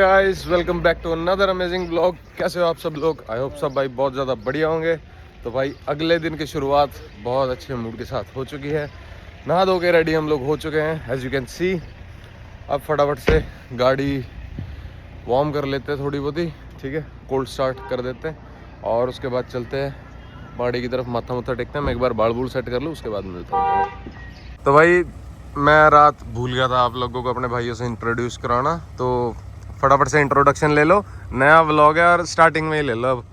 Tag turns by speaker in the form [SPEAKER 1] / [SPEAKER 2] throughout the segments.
[SPEAKER 1] Guys, welcome back to another amazing blog. कैसे हो आप सब लोग? आई होप सब भाई बहुत ज़्यादा बढ़िया होंगे। तो भाई अगले दिन की शुरुआत बहुत अच्छे मूड के साथ हो चुकी है। नहा धो के रेडी हम लोग हो चुके हैं एज यू कैन सी। अब फटाफट से गाड़ी वार्म कर लेते हैं थोड़ी बहुत ही, ठीक है, कोल्ड स्टार्ट कर देते हैं और उसके बाद चलते हैं पहाड़ी की तरफ, माथा मुथा टेकते हैं। मैं एक बार बाल बूल सेट कर लूँ, उसके बाद मिलता हूँ। तो भाई मैं रात भूल गया था आप लोगों को अपने भाइयों से इंट्रोड्यूस कराना, तो फटाफट से इंट्रोडक्शन ले लो। नया व्लॉग है और स्टार्टिंग में ही ले लो अब।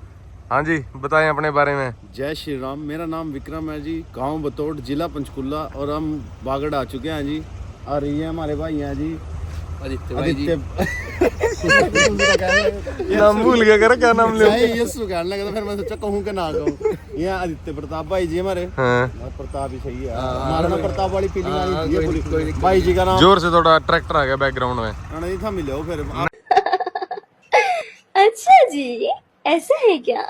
[SPEAKER 1] हाँ जी, बताएं अपने बारे में।
[SPEAKER 2] जय श्री राम। मेरा नाम विक्रम है जी, गांव बतौड़, जिला पंचकुला, और हम बागड़ आ चुके हैं जी। और ये हमारे भाई हैं जी आदित्य।
[SPEAKER 1] नाम भूल गया कर, क्या नाम ले?
[SPEAKER 2] यस्सु कहने लगा, फिर मैं सोचा कहूँ कि ना कहूँ। ये आदित्य प्रताप भाई जी हमारे।
[SPEAKER 1] हाँ।
[SPEAKER 2] प्रताप ही सही है, हमारा नाम प्रताप वाली फीलिंग आ रही है। भाई जी का नाम
[SPEAKER 1] जोर से थोड़ा ट्रैक्टर आ गया बैकग्राउंड में।
[SPEAKER 2] नहीं था, मिले हो फिर।
[SPEAKER 3] अच्छा जी, ऐसा है क्या?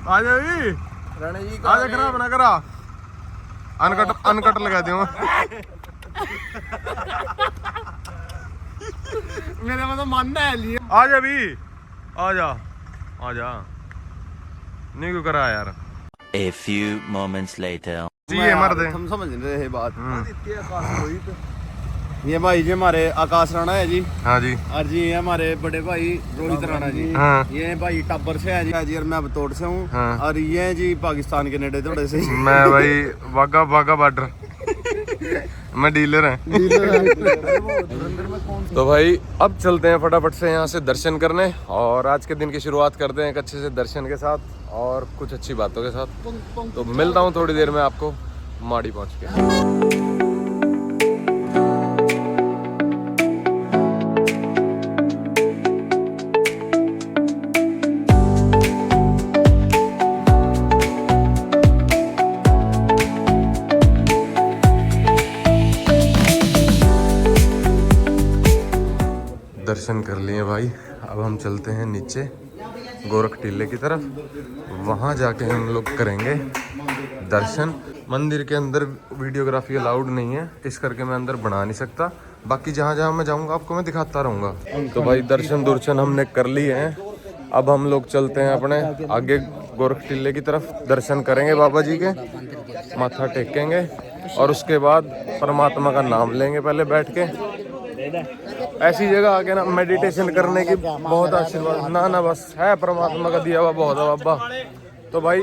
[SPEAKER 1] आ जा भी
[SPEAKER 2] राणा जी
[SPEAKER 1] आजा, खराब ना करा, अनकट लगा दूंगा।
[SPEAKER 2] मेरा मतलब मानना है लिए।
[SPEAKER 1] आ जा भी, आ जा, नहीं क्यों करा यार।
[SPEAKER 4] A few moments later.
[SPEAKER 1] जी ये मर्द है।
[SPEAKER 2] हम समझ रहे हैं बात। आदित्य आकाश रोहित, ये भाई जी हमारे आकाश राणा है जी।
[SPEAKER 1] हाँ जी।
[SPEAKER 2] और जी ये हमारे बड़े भाई रोहित राणा जी।
[SPEAKER 1] हाँ।
[SPEAKER 2] ये भाई टाबर से है जी और मैं बतौड़ से हूँ।
[SPEAKER 1] हाँ।
[SPEAKER 2] और ये जी पाकिस्तान के नेड़े थोड़े से।
[SPEAKER 1] मैं भाई वाघा बॉर्डर, मैं डीलर है। तो भाई अब चलते हैं फटाफट से यहाँ से दर्शन करने और आज के दिन की शुरुआत करते हैं एक अच्छे से दर्शन के साथ और कुछ अच्छी बातों के साथ। तो मिलता हूँ थोड़ी देर में आपको माड़ी पहुँच के। दर्शन कर लिए भाई, अब हम चलते हैं नीचे गोरख टीले की तरफ। वहाँ जाके हम लोग करेंगे दर्शन। मंदिर के अंदर वीडियोग्राफी अलाउड नहीं है, इस करके मैं अंदर बना नहीं सकता। बाकी जहाँ जहाँ मैं जाऊँगा आपको मैं दिखाता रहूँगा। तो भाई दर्शन हमने कर लिए हैं। अब हम लोग चलते हैं अपने आगे गोरख टीले की तरफ, दर्शन करेंगे बाबा जी के, माथा टेकेंगे और उसके बाद परमात्मा का नाम लेंगे पहले बैठ के। ऐसी जगह आके ना मेडिटेशन करने की बहुत आशीर्वाद ना बस है परमात्मा का दिया हुआ बहुत है बाबा। तो भाई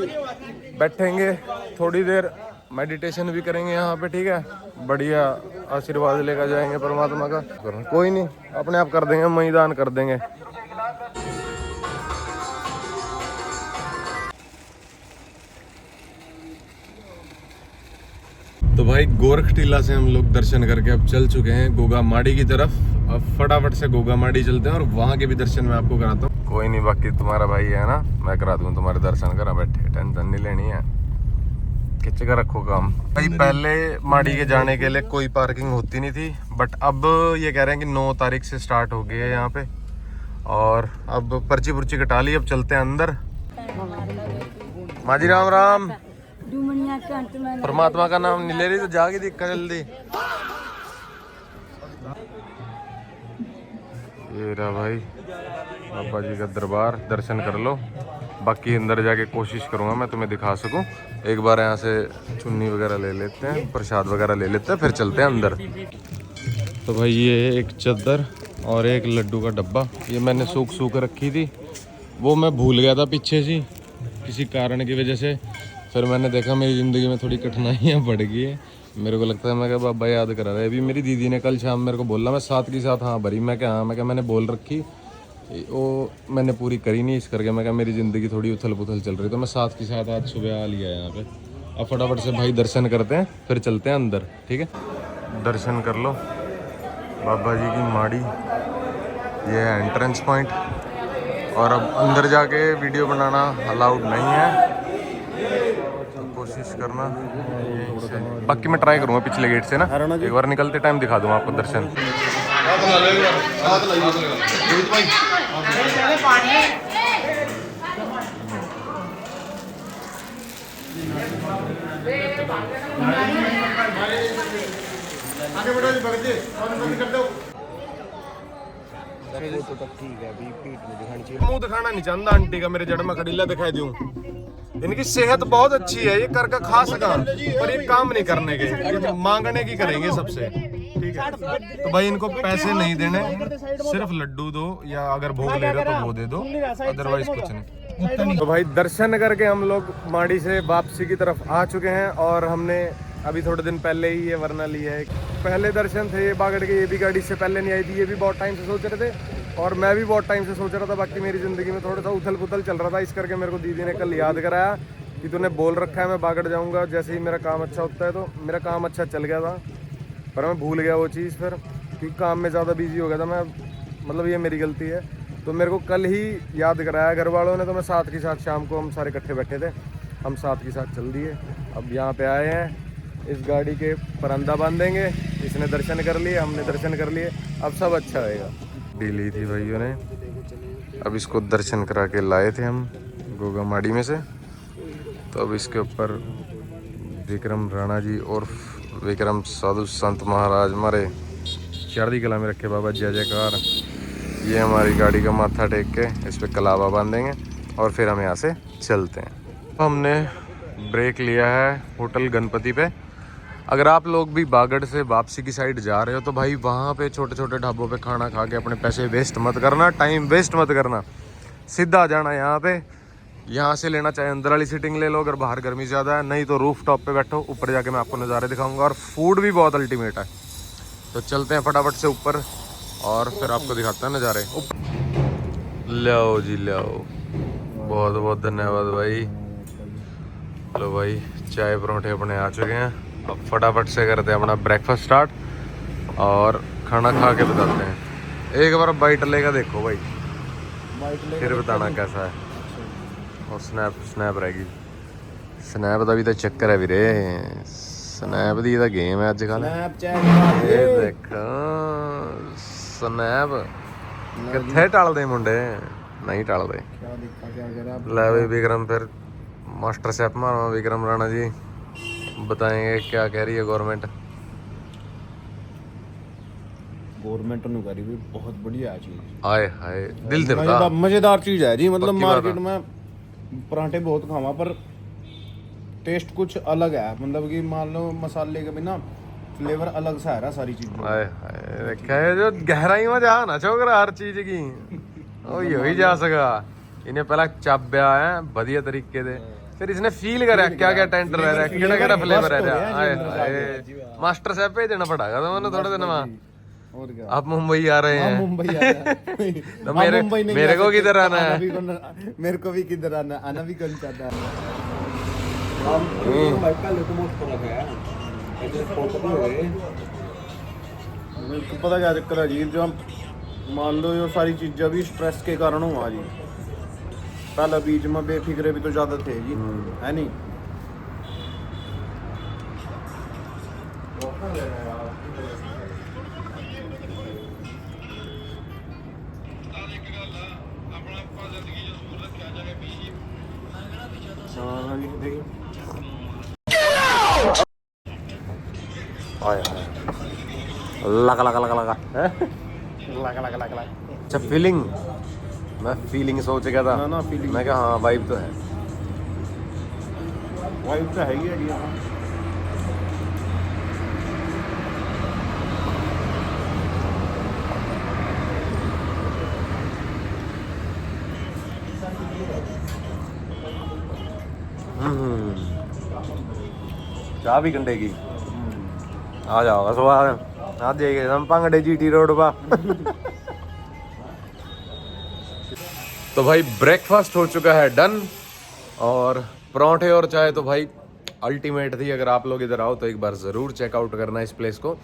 [SPEAKER 1] बैठेंगे थोड़ी देर, मेडिटेशन भी करेंगे यहाँ पे, ठीक है, बढ़िया आशीर्वाद लेकर जाएंगे परमात्मा का। कोई नहीं, अपने आप कर देंगे, मैदान कर देंगे। तो भाई गोरख टीला से हम लोग दर्शन करके अब चल चुके हैं गोगा माड़ी की तरफ। अब फटाफट से गोगा माड़ी चलते हैं और वहाँ के भी दर्शन मैं आपको कराता हूँ। कोई नहीं, बाकी तुम्हारा भाई है ना, मैं करा दूँ तुम्हारे दर्शन, करा बैठे, टेंशन नहीं लेनी है, खिंच कर रखो काम। भाई पहले माड़ी के जाने के लिए कोई पार्किंग होती नहीं थी, बट अब ये कह रहे हैं कि 9 तारीख से स्टार्ट हो गई है यहाँ पे। और अब पर्ची पुर्ची कटा ली, अब चलते हैं अंदर। माजी राम राम। परमात्मा का नाम नहीं ले रही तो जाके दिखा जल्दी। ये रहा भाई बाबा जी का दरबार, दर्शन कर लो। बाकी अंदर जाके कोशिश करूंगा मैं तुम्हें दिखा सकूं। एक बार यहाँ से चुन्नी वगैरह ले लेते हैं, प्रसाद वगैरह ले लेते हैं, फिर चलते हैं अंदर। तो भाई ये एक चद्दर और एक लड्डू का डब्बा, ये मैंने सूख रखी थी, वो मैं भूल गया था पीछे से किसी कारण की वजह से। फिर मैंने देखा मेरी ज़िंदगी में थोड़ी कठिनाइयाँ बढ़ गई है, मेरे को लगता है मैं क्या बाबा याद करा रहा है। अभी मेरी दीदी ने कल शाम मेरे को बोला, मैं साथ के साथ हाँ भरी, मैं क्या हाँ, मैं क्या मैंने बोल रखी, वो मैंने पूरी करी नहीं, इस करके मैं क्या मेरी ज़िंदगी थोड़ी उथल पुथल चल रही, तो मैं साथ के साथ आज सुबह आ लिया यहाँ पे। अब फटाफट से भाई दर्शन करते हैं, फिर चलते हैं अंदर, ठीक है। दर्शन कर लो बाबा जी की माड़ी, ये है एंट्रेंस पॉइंट। और अब अंदर जाके वीडियो बनाना अलाउड नहीं है, कोशिश करना। बाकी मैं ट्राई करूंगा पिछले गेट से ना, एक बार निकलते टाइम दिखा दूंगा आपको दर्शन।
[SPEAKER 2] फोटो तक ठीक है अभी पीठ में दिखानी चाहिए।
[SPEAKER 1] मुंह दिखाना नहीं चाहता आंटी का, मेरे जड़ में खड़ीला दिखाई दूं। इनकी सेहत बहुत अच्छी है, ये कर खा सका, पर ये काम नहीं करने के, ये मांगने की करेंगे सबसे। ठीक है, तो भाई इनको पैसे नहीं देने, सिर्फ लड्डू दो या अगर भोग ले रहे हो तो वो दे दो, अदरवाइज कुछ नहीं। तो भाई दर्शन करके हम लोग माड़ी से वापसी की तरफ आ चुके हैं और हमने अभी थोड़े दिन पहले ही ये वरना लिया है। पहले दर्शन थे ये बागड़ के, ये भी गाड़ी से पहले नहीं आई थी, ये भी बहुत टाइम से सोच रहे थे और मैं भी बहुत टाइम से सोच रहा था। बाकी मेरी ज़िंदगी में थोड़ा सा उथल पुथल चल रहा था, इस करके मेरे को दीदी ने कल याद कराया कि तूने बोल रखा है मैं बागड़ जाऊँगा जैसे ही मेरा काम अच्छा होता है। तो मेरा काम अच्छा चल गया था, पर मैं भूल गया वो चीज़ फिर, क्योंकि काम में ज़्यादा बिजी हो गया था मैं, मतलब ये मेरी गलती है। तो मेरे को कल ही याद कराया घर वालों ने, तो मैं साथ के साथ शाम को हम सारे इकट्ठे बैठे थे, हम साथ के साथ चल दिए। अब यहाँ पे आए हैं, इस गाड़ी के परंदा बांधेंगे, इसने दर्शन कर लिए, हमने दर्शन कर लिए, अब सब अच्छा होएगा। ली थी भाइयों ने, अब इसको दर्शन करा के लाए थे हम गोगा माड़ी में से। तो अब इसके ऊपर विक्रम राणा जी और विक्रम साधु संत महाराज हमारे चढ़ती कला में रखे बाबा जय जयकार। ये हमारी गाड़ी का माथा टेक के इस पर कलावा बांधेंगे और फिर हम यहाँ से चलते हैं। हमने ब्रेक लिया है होटल गणपति पे। अगर आप लोग भी बागड़ से वापसी की साइड जा रहे हो तो भाई वहाँ पे छोटे छोटे ढाबों पे खाना खा के अपने पैसे वेस्ट मत करना, टाइम वेस्ट मत करना, सीधा जाना यहाँ पे। यहाँ से लेना चाहे अंदर वाली सीटिंग ले लो अगर बाहर गर्मी ज़्यादा है, नहीं तो रूफ टॉप पे बैठो, ऊपर जाके मैं आपको नज़ारे दिखाऊंगा और फूड भी बहुत अल्टीमेट है। तो चलते हैं फटाफट से ऊपर और फिर आपको दिखाते हैं नज़ारे। लो जी लो, बहुत बहुत धन्यवाद भाई। लो भाई चाय परोठे अपने आ चुके हैं, अब फटाफट से करते हैं अपना ब्रेकफास्ट स्टार्ट और खाना खा के बताते हैं। एक बार बाइट लेगा देखो भाई, फिर बताना कैसा है। और स्नैप रहेगी, स्नैप का भी तो चक्कर है वीरे, स्नैप दी तो गेम है अजकल। ये देखो स्नैप कितने टालते मुंडे, नहीं टालते। ले भाई विक्रम, फिर मास्टर शेफ मारो विक्रम राणा जी बताएंगे क्या कह रही है गवर्नमेंट।
[SPEAKER 2] गवर्नमेंट ने करी हुई बहुत बढ़िया चीज,
[SPEAKER 1] आए हाय दिल से बता,
[SPEAKER 2] मजेदार चीज है जी। मतलब
[SPEAKER 1] पक्की बात
[SPEAKER 2] मार्केट में पराठे बहुत खावा पर टेस्ट कुछ अलग है, मतलब कि मान लो मसाले के बिना फ्लेवर अलग सा है सारी चीज।
[SPEAKER 1] आए हाय देखा है जो गहराई में जा ना छोकरा हर चीज की ओ ही जा सका। इन्हें पहला चाब्या है बढ़िया तरीके से, फिर इसने फील करा क्या क्या टेंडर रह रहा है, केड़ा केड़ा फ्लेवर है। आए हाय मास्टर साहब पे देना पड़ेगा तो मैंने थोड़े दिन में।
[SPEAKER 2] और क्या,
[SPEAKER 1] आप मुंबई आ रहे हैं,
[SPEAKER 2] मुंबई आ रहे हैं।
[SPEAKER 1] तो मेरे को किधर आना है,
[SPEAKER 2] मेरे को भी किधर आना भी कौन चाहता है। पता क्या चक्कर है जी, जो मान लो ये सारी चीजें भी स्ट्रेस के कारण हुआ जी। पहले बीच में बेफिक्रे भी तो ज्यादा थे जी, है नहीं।
[SPEAKER 1] लगा लगा लगा लगा लगा। अच्छा फीलिंग, मैं फीलिंग सोच गया था
[SPEAKER 2] ना फीलिंग,
[SPEAKER 1] मैं क्या, हाँ वाइब तो है,
[SPEAKER 2] वाइब तो है ही है जी।
[SPEAKER 1] चाह भी कंडे की आ जाओगा स्वाद। आज जाइए हम पांगड़े जीटी रोड पर। तो भाई ब्रेकफास्ट हो चुका है डन, और पराठे और चाय तो भाई अल्टीमेट थी। अगर आप लोग इधर आओ तो एक बार ज़रूर चेकआउट करना इस प्लेस को,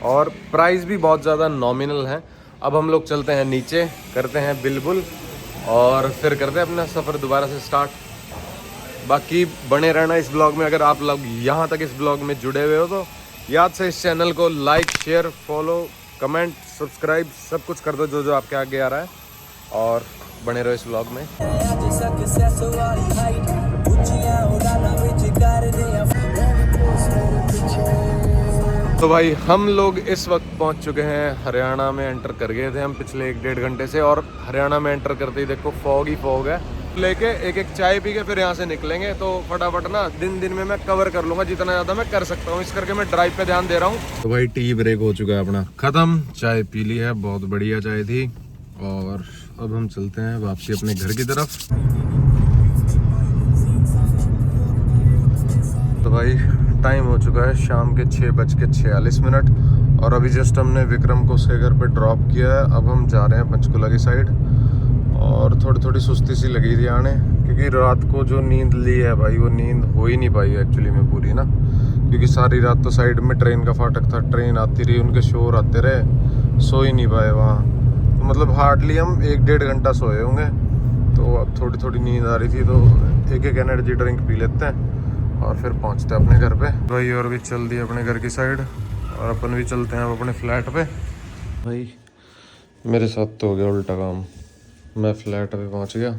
[SPEAKER 1] और प्राइस भी बहुत ज़्यादा नॉमिनल है। अब हम लोग चलते हैं नीचे, करते हैं बिल और फिर करते हैं अपना सफ़र दोबारा से स्टार्ट। बाकी बने रहना इस ब्लॉग में। अगर आप लोग यहाँ तक इस ब्लॉग में जुड़े हुए हो तो याद से इस चैनल को like, share, follow, comment, subscribe सब कुछ कर दो जो आपके आगे आ रहा है, और बने रहो इस ब्लॉग में। तो भाई हम लोग इस वक्त पहुंच चुके हैं हरियाणा में। एंटर कर गए थे हम पिछले 1-1.5 घंटे से, और हरियाणा में एंटर करते ही देखो फॉग ही फॉग है। लेके एक चाय पी के फिर यहाँ से निकलेंगे। तो फटाफट ना दिन में मैं कवर कर लूंगा जितना ज़्यादा मैं कर सकता हूँ, इस करके मैं ड्राइव पे ध्यान दे रहा हूँ। तो भाई टी ब्रेक हो चुका है अपना खत्म, चाय पी ली है, बहुत बढ़िया चाय थी। और अब हम चलते हैं वापसी अपने घर की तरफ। तो भाई टाइम हो चुका है शाम के 6:46, और अभी जस्ट हमने विक्रम को उसके घर पे ड्रॉप किया है। अब हम जा रहे हैं पंचकुला की साइड, और थोड़ी सुस्ती सी लगी थी आने, क्योंकि रात को जो नींद ली है भाई वो नींद हो ही नहीं पाई एक्चुअली में पूरी ना, क्योंकि सारी रात तो साइड में ट्रेन का फाटक था, ट्रेन आती रही, उनके शोर आते रहे, सो ही नहीं पाए वहाँ। तो मतलब हार्डली हम 1-1.5 घंटा सोए होंगे। तो अब थोड़ी नींद आ रही थी, तो एक एनर्जी ड्रिंक पी लेते हैं और फिर पहुंचते हैं अपने घर पे। भाई और भी चल दिए अपने घर की साइड, और अपन भी चलते हैं अब अपने फ्लैट पे। भाई मेरे साथ तो हो गया उल्टा काम। मैं फ्लैट पे पहुंच गया,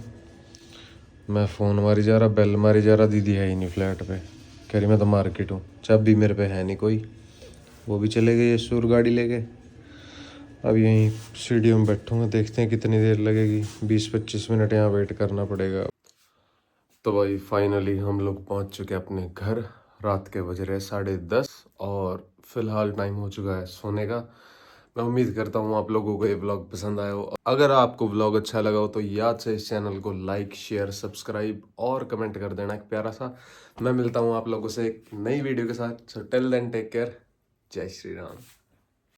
[SPEAKER 1] मैं फ़ोन मारी जा रहा, बेल मारी जा रहा, दीदी है ही नहीं फ्लैट पे। कह रही मैं तो मार्केट हूँ, चाबी मेरे पे है नहीं कोई, वो भी चले गए सूर गाड़ी लेके। अब यहीं सीढ़ियों में बैठूंगा, देखते हैं कितनी देर लगेगी, 20-25 मिनट यहाँ वेट करना पड़ेगा। तो भाई फाइनली हम लोग पहुंच चुके हैं अपने घर। रात के बज रहे 10:30, और फिलहाल टाइम हो चुका है सोने का। मैं उम्मीद करता हूँ आप लोगों को ये व्लॉग पसंद आया हो। अगर आपको व्लॉग अच्छा लगा हो तो याद से इस चैनल को लाइक, शेयर, सब्सक्राइब और कमेंट कर देना एक प्यारा सा। मैं मिलता हूँ आप लोगों से एक नई वीडियो के साथ। So till then take care, जय श्री राम।